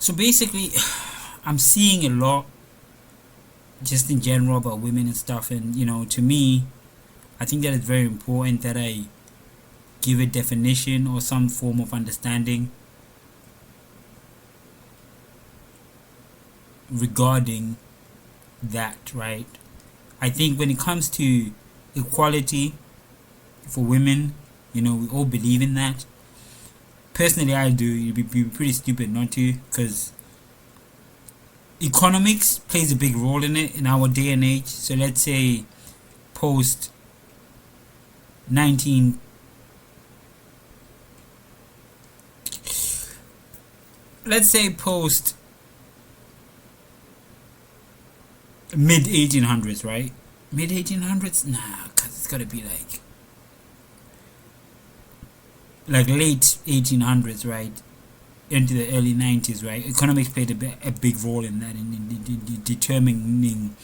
So basically, I'm seeing a lot just in general about women and stuff, and to me, I think that it's very important that I give a definition or some form of understanding regarding that, right? I think when it comes to equality for women, we all believe in that. Personally, I do. You'd be pretty stupid not to, because economics plays a big role in it in our day and age. So let's say post 19 let's say post mid 1800s, right? Mid 1800s? Nah, cause it's gotta be like late 1800s, right? Into the early 90s, right? Economics played a big role in that, in determining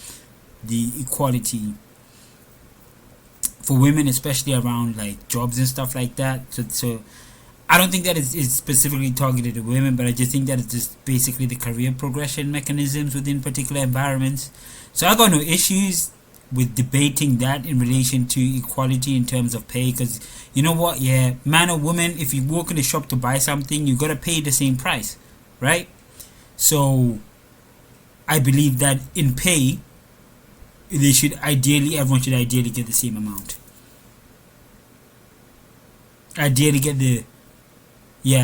the equality for women, especially around like jobs and stuff like that. So I don't think that it's specifically targeted to women, but I just think that it's just basically the career progression mechanisms within particular environments. So I got no issues with debating that in relation to equality in terms of pay, because you know what, yeah, man or woman, if you walk in the shop to buy something, you gotta pay the same price, right? So I believe that in pay, everyone should ideally get the same amount. Ideally get the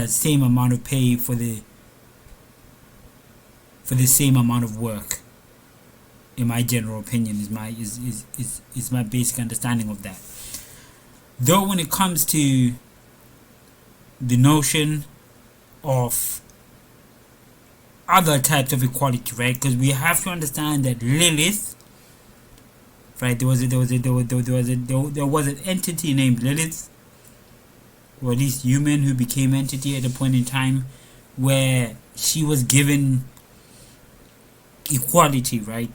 same amount of pay for the same amount of work. In my general opinion, is my basic understanding of that. Though when it comes to the notion of other types of equality, right? Because we have to understand that Lilith, right? There was an entity named Lilith, or at least human, who became entity at a point in time where she was given equality, right?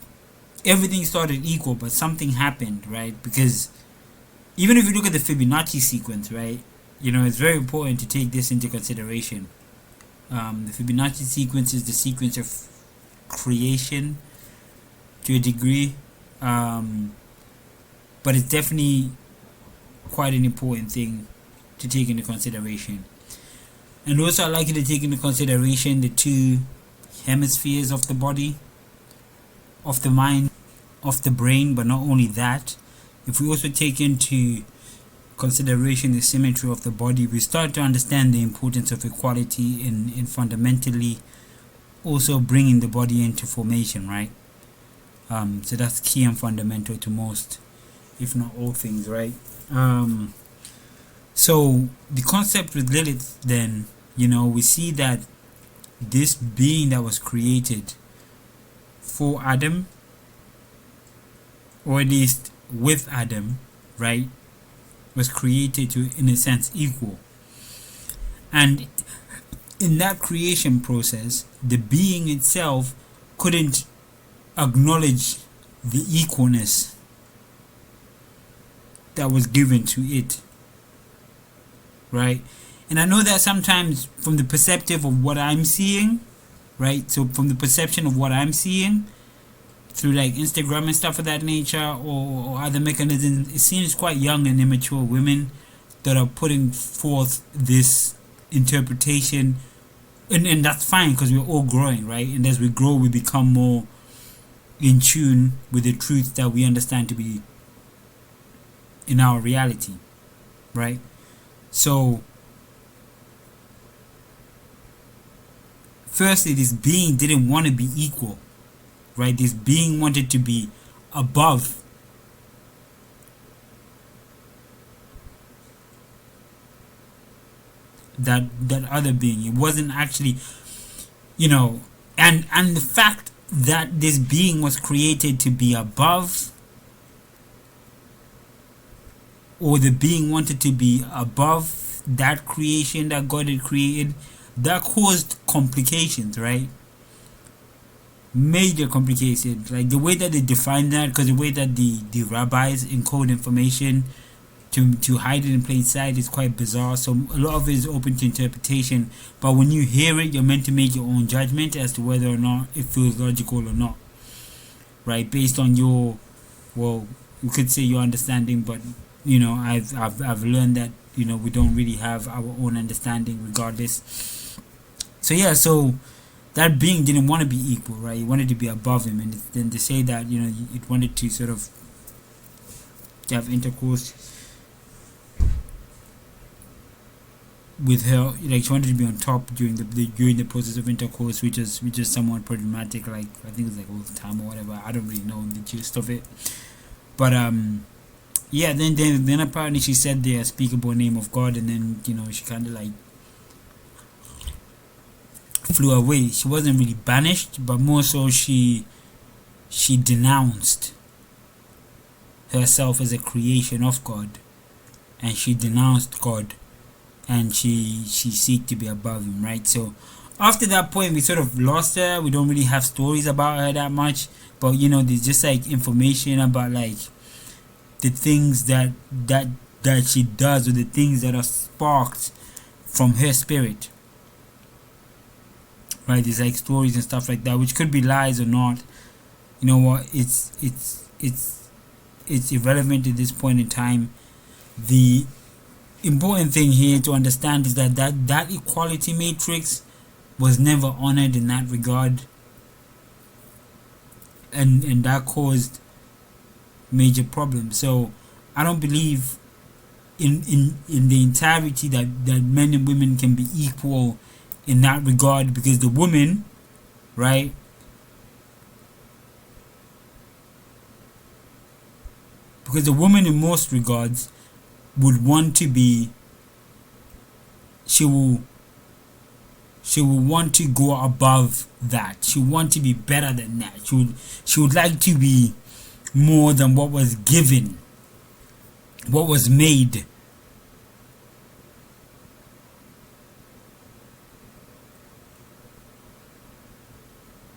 Everything started equal, but something happened, right? Because even if you look at the Fibonacci sequence, right, it's very important to take this into consideration. The Fibonacci sequence is the sequence of creation to a degree, but it's definitely quite an important thing to take into consideration. And also, I'd like you to take into consideration the two hemispheres of the body, of the mind, of the brain. But not only that, if we also take into consideration the symmetry of the body, we start to understand the importance of equality in fundamentally also bringing the body into formation, right? So that's key and fundamental to most, if not all things, right? So the concept with Lilith, then, we see that this being that was created for Adam, or at least with Adam, right, was created to, in a sense, equal. And in that creation process, the being itself couldn't acknowledge the equalness that was given to it, right? And I know that sometimes from the perspective of what I'm seeing, right? So from the perception of what I'm seeing through like Instagram and stuff of that nature, or other mechanisms, it seems quite young and immature women that are putting forth this interpretation, and that's fine, because we're all growing, right? And as we grow, we become more in tune with the truth that we understand to be in our reality, right? So firstly, this being didn't want to be equal, right? This being wanted to be above that other being. It wasn't actually, and the fact that this being was created to be above, or the being wanted to be above that creation that God had created, that caused complications, right? Major complications, like the way that they define that, because the way that the rabbis encode information to hide it in plain sight is quite bizarre. So a lot of it is open to interpretation, but when you hear it, you're meant to make your own judgment as to whether or not it feels logical or not, right? Based on your, well, you could say your understanding, but you know, I've learned that, you know, we don't really have our own understanding regardless. So yeah, so that being didn't want to be equal, right? It wanted to be above him, and then to say that, you know, it wanted to sort of have intercourse with her, like she wanted to be on top during the process of intercourse, which is somewhat problematic. Like I think it's like all the time or whatever. I don't really know the gist of it, but yeah. Then apparently she said the unspeakable name of God, and then, you know, she kind of like flew away. She wasn't really banished, but more so she denounced herself as a creation of God, and she denounced God, and she seeked to be above him, right? So after that point, we sort of lost her. We don't really have stories about her that much, but you know, there's just like information about like the things that she does, or the things that are sparked from her spirit, right? There's like stories and stuff like that, which could be lies or not. You know what? It's irrelevant at this point in time. The important thing here to understand is that equality matrix was never honored in that regard, and that caused major problems. So I don't believe in the entirety that men and women can be equal in that regard, because the woman, right, because the woman in most regards would want to be, she will want to go above that. She will want to be better than that. She would like to be more than what was given, what was made.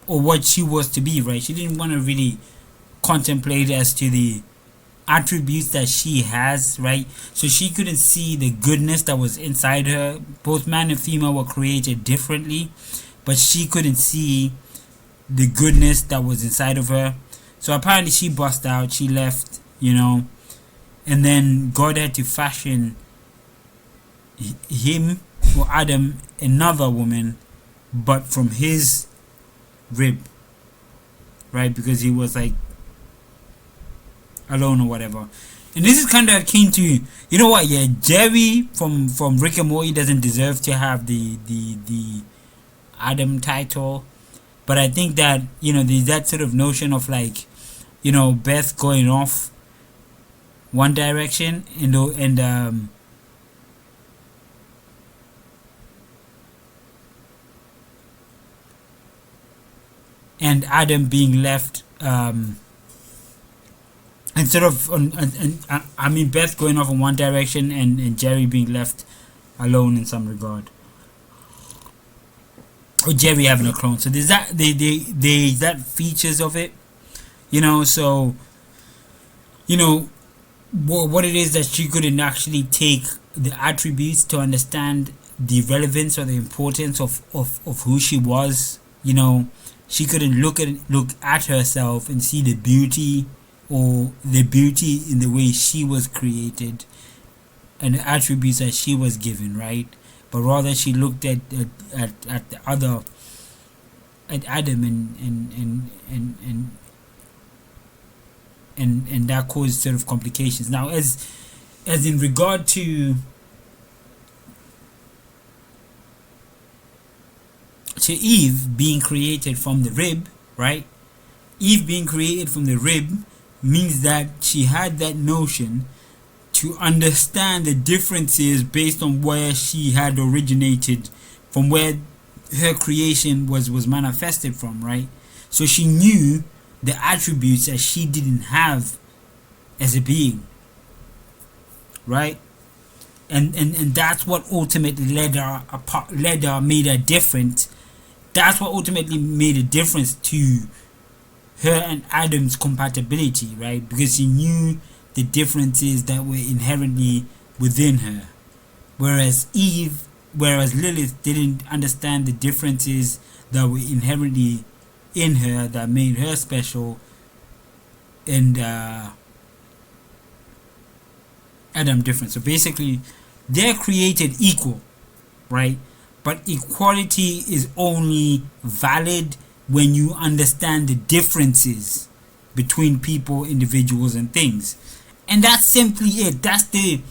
Or what she was to be, right? She didn't want to really contemplate as to the attributes that she has, right? So she couldn't see the goodness that was inside her. Both man and female were created differently, but she couldn't see the goodness that was inside of her. So apparently she bust out, she left, you know, and then God had to fashion him, or Adam, another woman, but from his rib, right? Because he was like alone or whatever. And this is kind of akin to, you know what, yeah, Jerry from Rick and Morty doesn't deserve to have the Adam title, but I think that, you know, there's that sort of notion of like, you know, Beth going off one direction and Adam being left instead of I mean Beth going off in one direction and Jerry being left alone in some regard, or Jerry having a clone. So there's that there's that features of it, you know. So, you know, what it is that she couldn't actually take the attributes to understand the relevance or the importance of who she was. You know, she couldn't look at herself and see the beauty, or the beauty in the way she was created and the attributes that she was given, right? But rather she looked at the other, at Adam, and that caused sort of complications. Now, as in regard to Eve being created from the rib, right? Eve being created from the rib means that she had that notion to understand the differences based on where she had originated, from where her creation was manifested from, right? So she knew the attributes that she didn't have as a being, right? And that's what ultimately made her different. That's what ultimately made a difference to her and Adam's compatibility, right? Because she knew the differences that were inherently within her. Whereas Lilith didn't understand the differences that were inherently in her that made her special, and Adam different. So basically, they're created equal, right? But equality is only valid when you understand the differences between people, individuals, and things. And that's simply it. That's the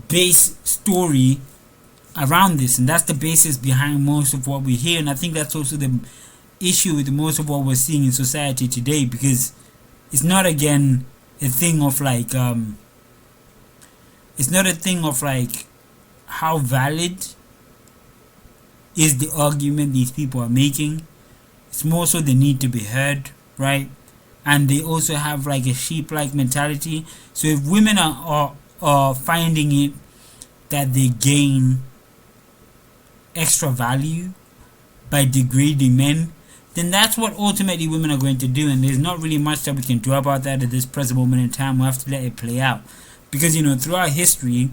base story around this, and that's the basis behind most of what we hear. And I think that's also the issue with most of what we're seeing in society today, because it's not, again, a thing of like it's not a thing of like how valid is the argument these people are making. It's more so the need to be heard, right? And they also have like a sheep-like mentality. So if women are finding it that they gain extra value by degrading men, then that's what ultimately women are going to do. And there's not really much that we can do about that at this present moment in time. We have to let it play out. Because, throughout history,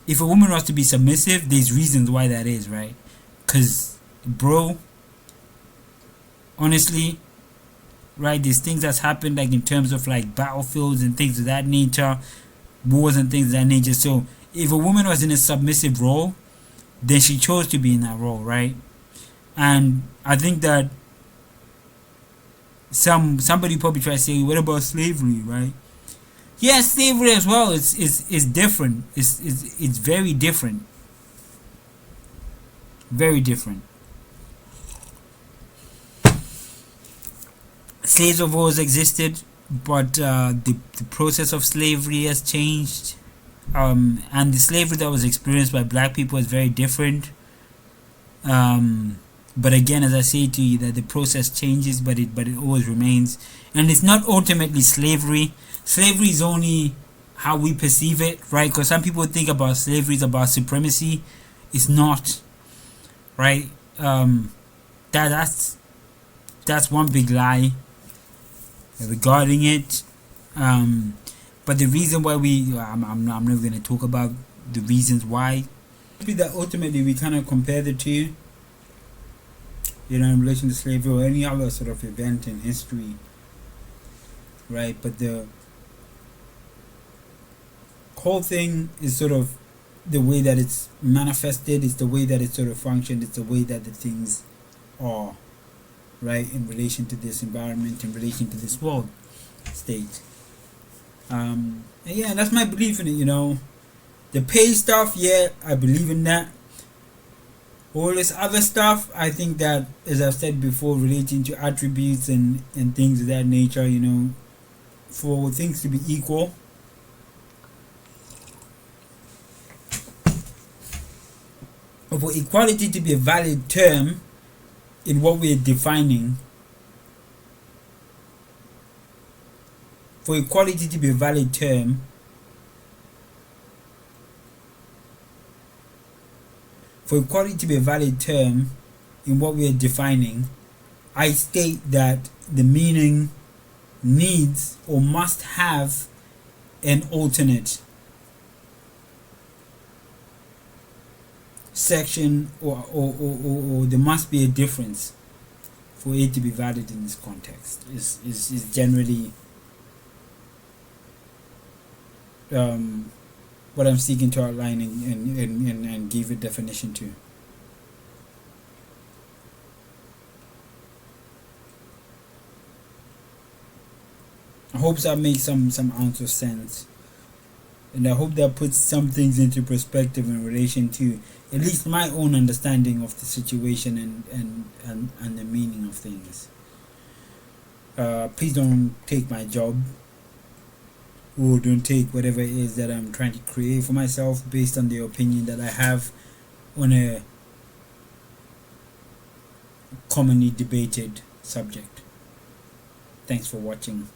if a woman was to be submissive, there's reasons why that is, right? Because, bro, honestly, right, there's things that's happened, like in terms of like battlefields and things of that nature, wars and things of that nature. So if a woman was in a submissive role, then she chose to be in that role, right? And I think that somebody probably try to say, what about slavery, right? Yeah, slavery as well is different. It's very different. Very different. Slaves have always existed, but the process of slavery has changed. And the slavery that was experienced by black people is very different. But again, as I say to you, that the process changes, but it always remains. And it's not ultimately slavery. Slavery is only how we perceive it, right? Because some people think about slavery is about supremacy. It's not, right? That's one big lie regarding it. But the reason why I'm not going to talk about the reasons why. That ultimately we kind of compare the two, in relation to slavery or any other sort of event in history, right? But the whole thing is sort of the way that it's manifested, it's the way that it sort of functioned, it's the way that the things are, right, in relation to this environment, in relation to this world state. And yeah, that's my belief in it. The pay stuff, yeah, I believe in that. All this other stuff, I think that, as I've said before, relating to attributes and things of that nature, for things to be equal, or for equality to be a valid term in what we're defining, for equality to be a valid term, in what we are defining, I state that the meaning needs or must have an alternate section, or there must be a difference for it to be valid in this context. Is generally what I'm seeking to outline and give a definition to. I hope that makes some ounce of sense, and I hope that puts some things into perspective in relation to at least my own understanding of the situation and the meaning of things. Please don't take my job, or don't take whatever it is that I'm trying to create for myself based on the opinion that I have on a commonly debated subject. Thanks for watching.